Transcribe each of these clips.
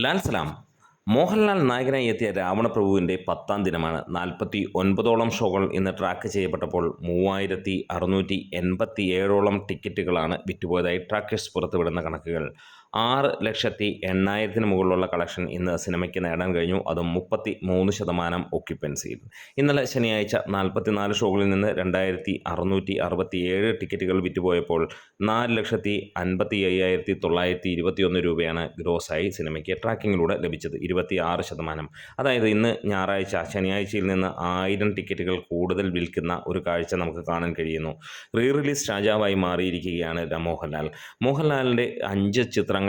ലാൽ സലാം മോഹൻലാൽ നായകനായി എത്തിയ രാവണപ്രഭുവിൻ്റെ 10ാം ദിനമാണ്. 49ഓളം ഷോകൾ ഇന്ന് ട്രാക്ക് ചെയ്യപ്പെട്ടപ്പോൾ 3687ഓളം ടിക്കറ്റുകളാണ് വിറ്റുപോയതായി ട്രാക്കേഴ്സ് പുറത്തുവിടുന്ന കണക്കുകൾ. 6,80,000-ന് മുകളിലുള്ള കളക്ഷൻ ഇന്ന് സിനിമയ്ക്ക് നേടാൻ കഴിഞ്ഞു. അതും 33% ഒക്യുപ്പൻസിയിൽ. ഇന്നലെ ശനിയാഴ്ച 44 ഷോകളിൽ നിന്ന് 2,667 ടിക്കറ്റുകൾ വിറ്റുപോയപ്പോൾ 4,55,921 രൂപയാണ് ഗ്രോസായി സിനിമയ്ക്ക് ട്രാക്കിങ്ങിലൂടെ ലഭിച്ചത്. 26%. അതായത് ഇന്ന് ഞായറാഴ്ച ശനിയാഴ്ചയിൽ നിന്ന് 1000 ടിക്കറ്റുകൾ കൂടുതൽ വിൽക്കുന്ന ഒരു കാഴ്ച നമുക്ക് കാണാൻ കഴിയുന്നു. റീ റിലീസ് രാജാവായി മാറിയിരിക്കുകയാണ് മോഹൻലാലിൻ്റെ 5 ചിത്രങ്ങളാണ്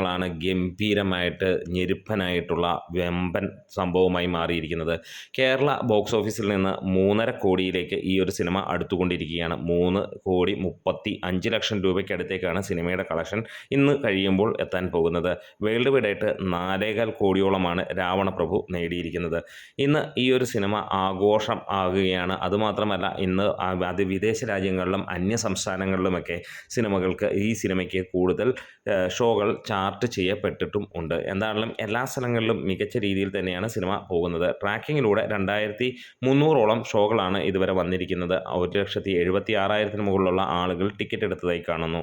ഗംഭീരമായിട്ട് ഞെരുപ്പനായിട്ടുള്ള വെമ്പൻ സംഭവമായി മാറിയിരിക്കുന്നത്. കേരള ബോക്സ് ഓഫീസിൽ നിന്ന് 3.5 കോടിയിലേക്ക് ഈ ഒരു സിനിമ അടുത്തുകൊണ്ടിരിക്കുകയാണ്. 3,35,00,000 രൂപയ്ക്കടുത്തേക്കാണ് സിനിമയുടെ കളക്ഷൻ ഇന്ന് കഴിയുമ്പോൾ എത്താൻ പോകുന്നത്. വേൾഡ് വൈഡായിട്ട് 4.25 കോടിയോളമാണ് രാവണപ്രഭു നേടിയിരിക്കുന്നത്. ഇന്ന് ഈ ഒരു സിനിമ ആഘോഷം ആകുകയാണ്. അതുമാത്രമല്ല, ഇന്ന് അത് വിദേശ രാജ്യങ്ങളിലും അന്യ സംസ്ഥാനങ്ങളിലുമൊക്കെ ഈ സിനിമയ്ക്ക് കൂടുതൽ ഷോകൾ ചാർട്ട് ചെയ്യപ്പെട്ടിട്ടും ഉണ്ട്. എന്തായാലും എല്ലാ സ്ഥലങ്ങളിലും മികച്ച രീതിയിൽ തന്നെയാണ് സിനിമ പോകുന്നത്. ട്രാക്കിങ്ങിലൂടെ 2,300ഓളം ഷോകളാണ് ഇതുവരെ വന്നിരിക്കുന്നത്. 1,76,000-ന് മുകളിലുള്ള ആളുകൾ ടിക്കറ്റ് എടുത്തതായി കാണുന്നു.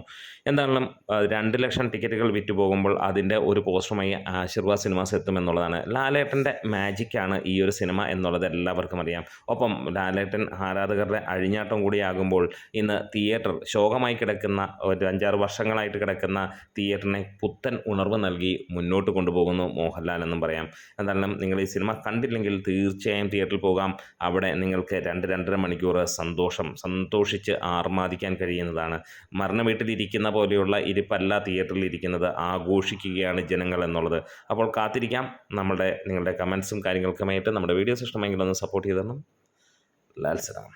എന്തായാലും 2 ലക്ഷം ടിക്കറ്റുകൾ വിറ്റുപോകുമ്പോൾ അതിൻ്റെ ഒരു പോസ്റ്ററുമായി ആശീർവാദ് സിനിമാസ് എത്തുമെന്നുള്ളതാണ്. ലാലേട്ടൻ്റെ മാജിക്കാണ് ഈ ഒരു സിനിമ എന്നുള്ളത് എല്ലാവർക്കും അറിയാം. ഒപ്പം ലാലേട്ടൻ ആരാധകരുടെ അഴിഞ്ഞാട്ടം കൂടിയാകുമ്പോൾ ഇന്ന് തിയേറ്റർ ശോകമായി കിടക്കുന്ന ഒരു 5-6 വർഷങ്ങളായിട്ട് കിടക്കുന്ന തിയേറ്ററിനെ പുത്തൻ ഉണർവ് നൽകി മുന്നോട്ട് കൊണ്ടുപോകുന്നു മോഹൻലാൽ എന്നും പറയാം. എന്തായാലും നിങ്ങൾ ഈ സിനിമ കണ്ടില്ലെങ്കിൽ തീർച്ചയായും തിയേറ്ററിൽ പോകാം. അവിടെ നിങ്ങൾക്ക് 2-2.5 മണിക്കൂർ സന്തോഷിച്ച് ആർമാദിക്കാൻ കഴിയുന്നതാണ്. മരണ വീട്ടിലിരിക്കുന്ന പോലെയുള്ള ഇരിപ്പല്ല തിയേറ്ററിൽ ഇരിക്കുന്നത്, ആഘോഷിക്കുകയാണ് ജനങ്ങൾ എന്നുള്ളത്. അപ്പോൾ കാത്തിരിക്കാം. നിങ്ങളുടെ കമൻസും കാര്യങ്ങൾക്കുമായിട്ട് നമ്മുടെ വീഡിയോസ് ഇഷ്ടമെങ്കിൽ ഒന്ന് സപ്പോർട്ട് ചെയ്ത് തരണം. ലാൽ സലാം.